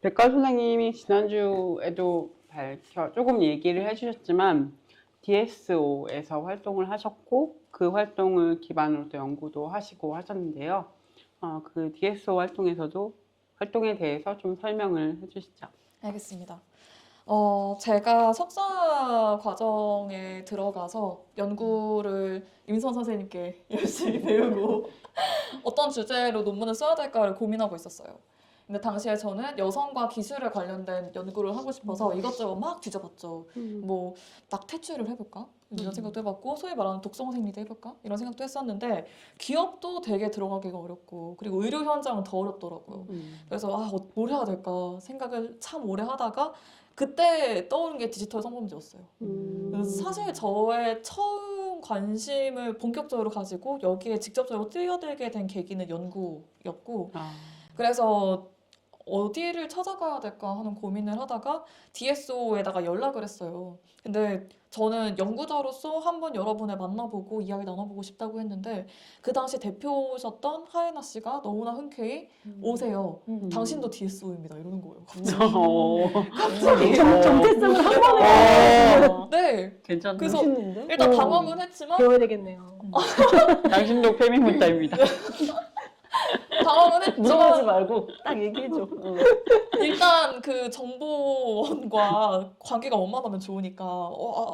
백과 선생님이 지난주에도 조금 얘기를 해주셨지만 DSO에서 활동을 하셨고 그 활동을 기반으로 또 연구도 하시고 하셨는데요. 그 DSO 활동에 대해서 좀 설명을 해주시죠. 알겠습니다. 제가 석사 과정에 들어가서 연구를 임선 선생님께 열심히 배우고 어떤 주제로 논문을 써야 될까를 고민하고 있었어요. 근데 당시에 저는 여성과 기술에 관련된 연구를 하고 싶어서 이것저것 막 뒤져봤죠. 뭐 낙태추를 해볼까? 이런 생각도 해봤고 소위 말하는 독성 생리도 해볼까? 이런 생각도 했었는데 기업도 되게 들어가기가 어렵고 그리고 의료 현장은 더 어렵더라고요. 그래서 뭘 해야 될까 생각을 참 오래 하다가 그때 떠오른 게 디지털 성범죄였어요. 그래서 사실 저의 처음 관심을 본격적으로 가지고 여기에 직접적으로 뛰어들게 된 계기는 연구였고 그래서 어디를 찾아가야 될까 하는 고민을 하다가 DSO에다가 연락을 했어요. 근데 저는 연구자로서 한번 여러분을 만나보고 이야기 나눠보고 싶다고 했는데 그 당시 대표셨던 하예나 씨가 너무나 흔쾌히 오세요. 당신도 DSO입니다. 이러는 거예요. 갑자기. 정체성을 한 번에 네. 괜찮네. 그래서 멋있는데? 일단 당황은 했지만 배워야 되겠네요. 당신도 페미문자입니다. 당황은 물어보지 했지만 말고 딱 얘기해줘. 일단 그 정보원과 관계가 원만하면 좋으니까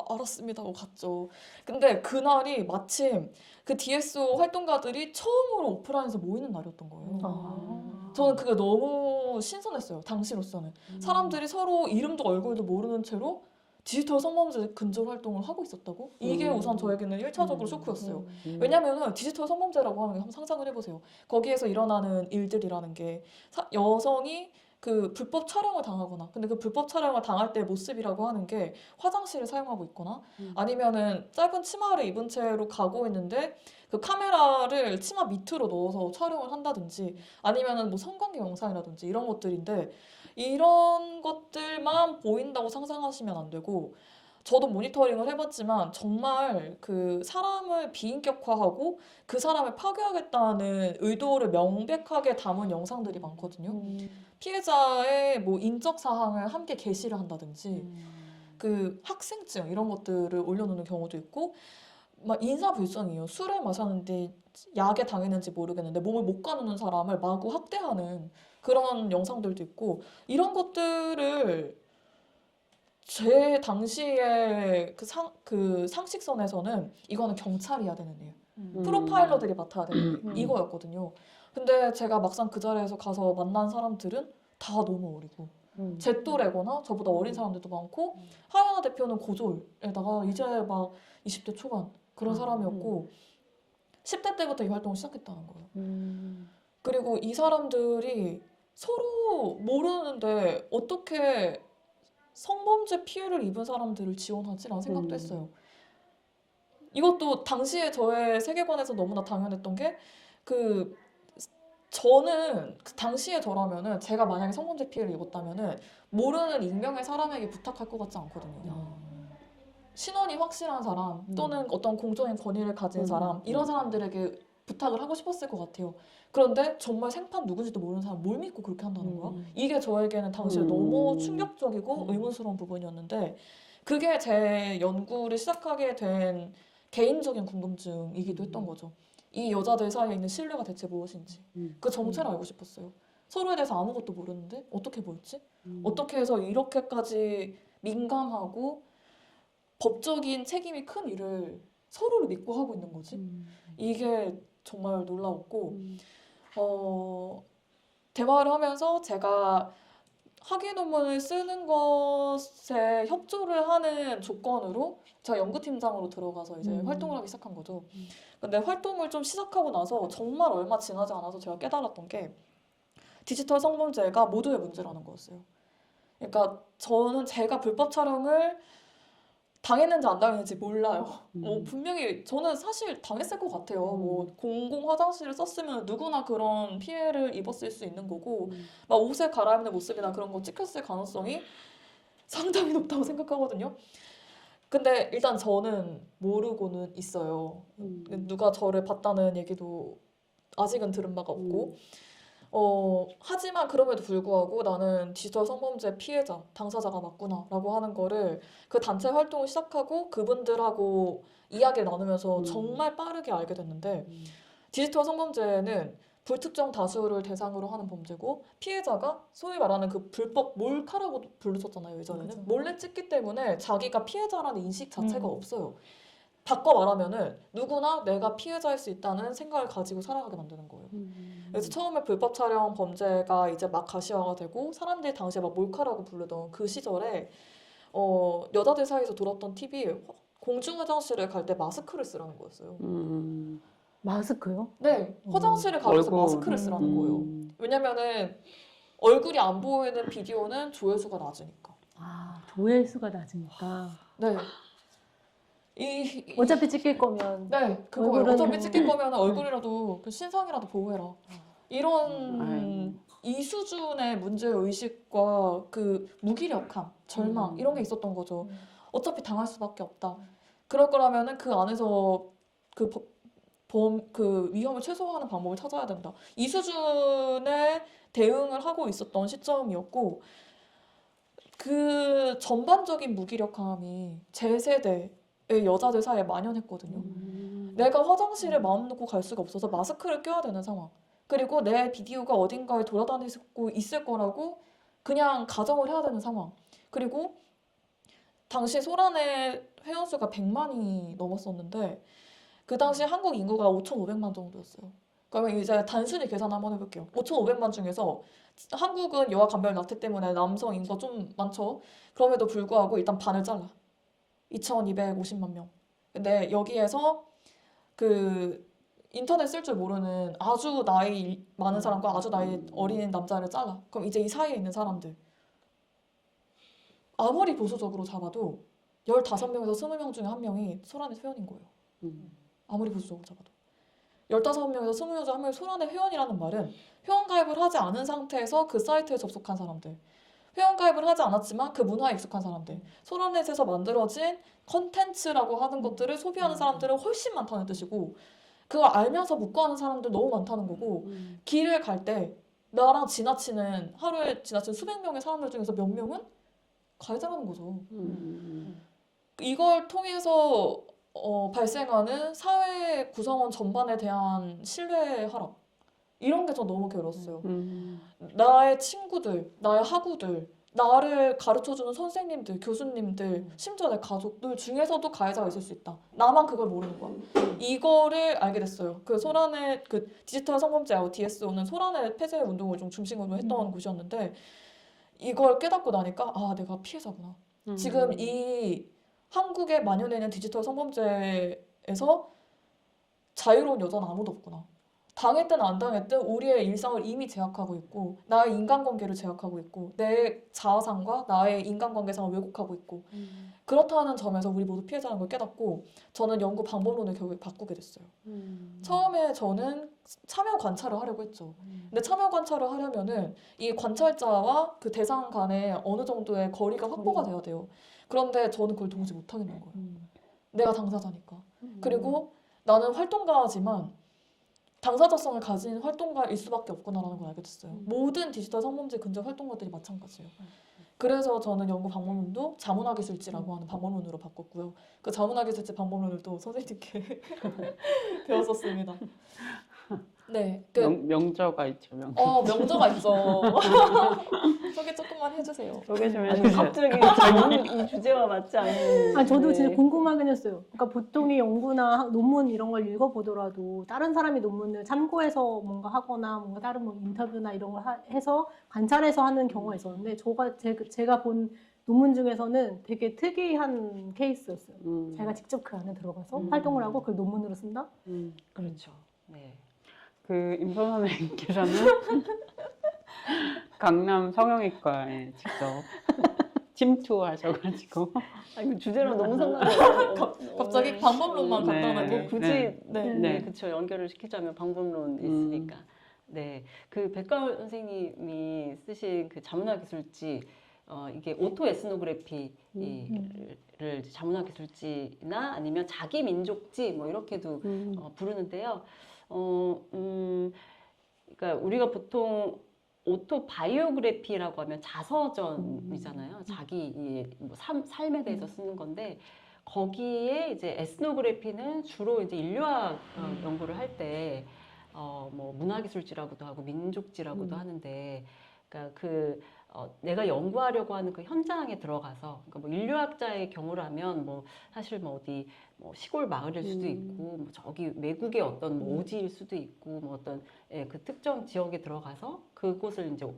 알았습니다 하고 갔죠. 근데 그날이 마침 그 DSO 활동가들이 처음으로 오프라인에서 모이는 날이었던 거예요. 저는 그게 너무 신선했어요. 당시로서는. 사람들이 서로 이름도 얼굴도 모르는 채로 디지털 성범죄 근절 활동을 하고 있었다고? 이게 우선 저에게는 1차적으로 쇼크였어요. 왜냐면은 디지털 성범죄라고 하는 게 한번 상상을 해보세요. 거기에서 일어나는 일들이라는 게 여성이 그 불법 촬영을 당하거나 근데 그 불법 촬영을 당할 때 모습이라고 하는 게 화장실을 사용하고 있거나 아니면은 짧은 치마를 입은 채로 가고 있는데 그 카메라를 치마 밑으로 넣어서 촬영을 한다든지 아니면은 뭐 성관계 영상이라든지 이런 것들인데 이런 것들만 보인다고 상상하시면 안 되고 저도 모니터링을 해봤지만 정말 그 사람을 비인격화하고 그 사람을 파괴하겠다는 의도를 명백하게 담은 영상들이 많거든요. 피해자의 뭐 인적 사항을 함께 게시를 한다든지 그 학생증 이런 것들을 올려놓는 경우도 있고 막 인사불성이에요. 술을 마셨는데 약에 당했는지 모르겠는데 몸을 못 가누는 사람을 마구 학대하는 그런 영상들도 있고 이런 것들을 제 당시에 그 상식선에서는 이거는 경찰이 해야 되는 일, 프로파일러들이 맡아야 되는 일 이거였거든요. 근데 제가 막상 그 자리에서 가서 만난 사람들은 다 너무 어리고 제 또래거나 저보다 어린 사람들도 많고 하야나 대표는 고졸에다가 이제 막 20대 초반 그런 사람이었고 10대 때부터 이 활동을 시작했다는 거예요. 그리고 이 사람들이 서로 모르는데 어떻게 성범죄 피해를 입은 사람들을 지원하지라는 생각도 했어요. 이것도 당시에 저의 세계관에서 너무나 당연했던 게 저는 그 당시에 저라면은 제가 만약에 성범죄 피해를 입었다면은 모르는 익명의 사람에게 부탁할 것 같지 않거든요. 신원이 확실한 사람 또는 어떤 공적인 권위를 가진 사람 이런 사람들에게 부탁을 하고 싶었을 것 같아요. 그런데 정말 생판 누군지도 모르는 사람 뭘 믿고 그렇게 한다는 거야? 이게 저에게는 당시에 너무 충격적이고 의문스러운 부분이었는데 그게 제 연구를 시작하게 된 개인적인 궁금증이기도 했던 거죠. 이 여자들 사이에 있는 신뢰가 대체 무엇인지 그 정체를 알고 싶었어요. 서로에 대해서 아무것도 모르는데 어떻게 보였지? 어떻게 해서 이렇게까지 민감하고 법적인 책임이 큰 일을 서로를 믿고 하고 있는 거지? 이게 정말 놀라웠고 대화를 하면서 제가 학위 논문을 쓰는 것에 협조를 하는 조건으로 제가 연구팀장으로 들어가서 이제 활동을 하기 시작한 거죠. 근데 활동을 좀 시작하고 나서 정말 얼마 지나지 않아서 제가 깨달았던 게 디지털 성범죄가 모두의 문제라는 거였어요. 그러니까 저는 제가 불법 촬영을 당했는지 안 당했는지 몰라요. 분명히 저는 사실 당했을 것 같아요. 뭐 공공 화장실을 썼으면 누구나 그런 피해를 입었을 수 있는 거고 막 옷을 갈아입는 모습이나 그런 거 찍혔을 가능성이 상당히 높다고 생각하거든요. 근데 일단 저는 모르고는 있어요. 누가 저를 봤다는 얘기도 아직은 들은 바가 없고 하지만 그럼에도 불구하고 나는 디지털 성범죄 피해자, 당사자가 맞구나라고 하는 거를 그 단체 활동을 시작하고 그분들하고 이야기를 나누면서 정말 빠르게 알게 됐는데 디지털 성범죄는 불특정 다수를 대상으로 하는 범죄고 피해자가 소위 말하는 그 불법 몰카라고 불렀었잖아요. 예전에는. 맞아. 몰래 찍기 때문에 자기가 피해자라는 인식 자체가 없어요. 바꿔 말하면은 누구나 내가 피해자일 수 있다는 생각을 가지고 살아가게 만드는 거예요. 그래서 처음에 불법 촬영 범죄가 이제 막 가시화가 되고 사람들이 당시에 막 몰카라고 부르던 그 시절에 여자들 사이에서 돌았던 팁이 공중 화장실을 갈 때 마스크를 쓰라는 거였어요. 마스크요? 네, 화장실을 가면서 얼굴. 마스크를 쓰라는 거예요. 왜냐면은 얼굴이 안 보이는 비디오는 조회수가 낮으니까. 아, 조회수가 낮으니까. 네. 어차피 찍힐 거면. 네, 그거 얼굴은- 어차피 찍힐 거면 얼굴이라도 그 신상이라도 보호해라. 이런 아유. 이 수준의 문제 의식과 그 무기력함, 절망 음. 이런 게 있었던 거죠. 음. 어차피 당할 수밖에 없다. 그럴 거라면은 그 안에서 그 위험을 최소화하는 방법을 찾아야 된다. 이 수준의 대응을 하고 있었던 시점이었고 그 전반적인 무기력함이 제 세대의 여자들 사이에 만연했거든요. 내가 화장실에 마음 놓고 갈 수가 없어서 마스크를 껴야 되는 상황. 그리고 내 비디오가 어딘가에 돌아다니고 있을 거라고 그냥 가정을 해야 되는 상황. 그리고 당시 소란의 회원수가 100만이 넘었었는데 그 당시 한국 인구가 5,500만 정도였어요. 그러면 이제 단순히 계산 한번 해볼게요. 5,500만 중에서 한국은 여아 간별 낙태 때문에 남성 인구가 좀 많죠. 그럼에도 불구하고 일단 반을 잘라. 2,250만 명. 근데 여기에서 그 인터넷 쓸 줄 모르는 아주 나이 많은 사람과 아주 나이 어린 남자를 잘라. 그럼 이제 이 사이에 있는 사람들. 아무리 보수적으로 잡아도 15명에서 20명 중에 한 명이 소란의 회원인 거예요. 아무리 보수적으로 잡아도. 15명에서 20명 중에 한 명이 소란의 회원이라는 말은 회원가입을 하지 않은 상태에서 그 사이트에 접속한 사람들. 회원가입을 하지 않았지만 그 문화에 익숙한 사람들. 소란넷에서 만들어진 컨텐츠라고 하는 것들을 소비하는 사람들은 훨씬 많다는 뜻이고 그걸 알면서 묵과하는 사람들 너무 많다는 거고 길을 갈 때 나랑 지나치는 하루에 지나치는 수백 명의 사람들 중에서 몇 명은 가해자라는 거죠. 이걸 통해서 발생하는 사회 구성원 전반에 대한 신뢰 하락 이런 게 저 너무 괴로웠어요. 나의 친구들, 나의 학우들, 나를 가르쳐주는 선생님들, 교수님들, 심지어 내 가족들 중에서도 가해자가 있을 수 있다. 나만 그걸 모르는 거야. 이거를 알게 됐어요. 그 소란의 그 디지털 성범죄 DSO는 소란의 폐쇄 운동을 좀 중심으로 했던 곳이었는데 이걸 깨닫고 나니까 아 내가 피해자구나. 지금 이 한국에 만연해 있는 디지털 성범죄에서 자유로운 여자는 아무도 없구나. 당했든 안 당했든 우리의 일상을 이미 제약하고 있고 나의 인간관계를 제약하고 있고 내 자아상과 나의 인간관계상을 왜곡하고 있고 그렇다는 점에서 우리 모두 피해자라는 걸 깨닫고 저는 연구 방법론을 결국에 바꾸게 됐어요. 처음에 저는 참여 관찰을 하려고 했죠. 근데 참여 관찰을 하려면은 이 관찰자와 그 대상 간에 어느 정도의 거리가 확보가 돼야 돼요. 그런데 저는 그걸 도무지 못하겠는 거예요. 내가 당사자니까. 그리고 나는 활동가지만 당사자성을 가진 활동가일 수밖에 없구나라는 걸 알게 됐어요. 모든 디지털 성범죄 근절 활동가들이 마찬가지예요. 그래서 저는 연구 방법론도 자문화기술지라고 하는 방법론으로 바꿨고요. 그 자문화기술지 방법론을 또 선생님께 배웠었습니다. 네, 명저가 있죠, 명저. 명저가 있어. 소개 조금만 해주세요. 소개 좀 아니, 해주세요. 갑자기 이 주제와 맞지 않는. 아, 저도 네. 진짜 궁금하긴 했어요. 그러니까 보통의 연구나 논문 이런 걸 읽어보더라도 다른 사람이 논문을 참고해서 뭔가 하거나 뭔가 다른 뭐 인터뷰나 이런 걸 해서 관찰해서 하는 경우가 있었는데 제가 본 논문 중에서는 되게 특이한 케이스였어요. 자기가 직접 그 안에 들어가서 활동을 하고 그걸 논문으로 쓴다? 그렇죠. 네. 그 임선 선생님께서는 강남 성형외과에 직접 침투하셔가지고 아, 이거 주제랑 너무 상관없어요. 갑자기 방법론만 네. 간단하게. 뭐 굳이 네. 네, 그렇죠. 연결을 시키자면 방법론 있으니까. 네, 그 백가울 선생님이 쓰신 그 자문화 기술지 이게 오토 에스노그래피를 자문화 기술지나 아니면 자기 민족지 뭐 이렇게도 부르는데요. 그러니까 우리가 보통 오토바이오그래피라고 하면 자서전이잖아요. 자기 뭐 삶에 대해서 쓰는 건데 거기에 이제 에스노그래피는 주로 이제 인류학 연구를 할 때 뭐 문화기술지라고도 하고 민족지라고도 하는데 그러니까 내가 연구하려고 하는 그 현장에 들어가서 그러니까 뭐 인류학자의 경우라면 뭐 사실 뭐 어디 뭐 시골 마을일 수도 있고 뭐 저기 외국의 어떤 뭐 오지일 수도 있고 뭐 어떤 그 특정 지역에 들어가서 그곳을 이제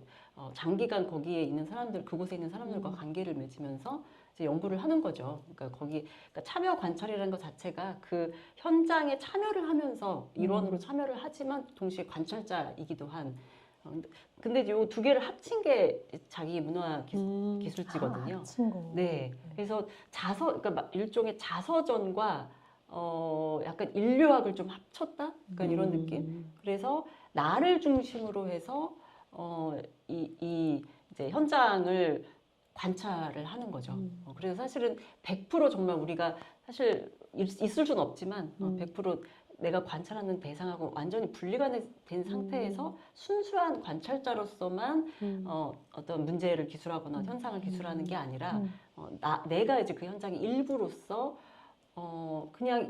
장기간 거기에 있는 사람들 그곳에 있는 사람들과 관계를 맺으면서 이제 연구를 하는 거죠. 그러니까 그러니까 참여 관찰이라는 것 자체가 그 현장에 참여를 하면서 일원으로 참여를 하지만 동시에 관찰자이기도 한. 근데 요 두 개를 합친 게 자기 문화 기술지거든요. 합친 거. 네. 그래서 그러니까 막 일종의 자서전과 약간 인류학을 좀 합쳤다? 약간 이런 느낌? 그래서 나를 중심으로 해서 이제 현장을 관찰을 하는 거죠. 그래서 사실은 100% 정말 우리가 사실 있을 수는 없지만 100% 내가 관찰하는 대상하고 완전히 분리가 된 상태에서 순수한 관찰자로서만 어떤 문제를 기술하거나 현상을 기술하는 게 아니라 내가 이제 그 현장의 일부로서 그냥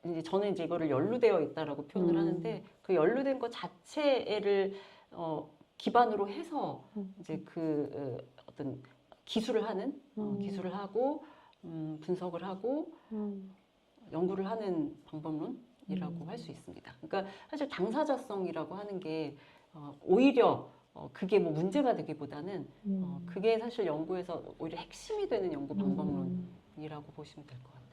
이제 저는 이제 이거를 연루되어 있다라고 표현을 하는데 그 연루된 것 자체를 기반으로 해서 이제 어떤 기술을 하는 기술을 하고 분석을 하고 연구를 하는 방법론이라고 할 수 있습니다. 그러니까 사실 당사자성이라고 하는 게 오히려 그게 뭐 문제가 되기보다는 그게 사실 연구에서 오히려 핵심이 되는 연구 방법론이라고 보시면 될 것 같아요.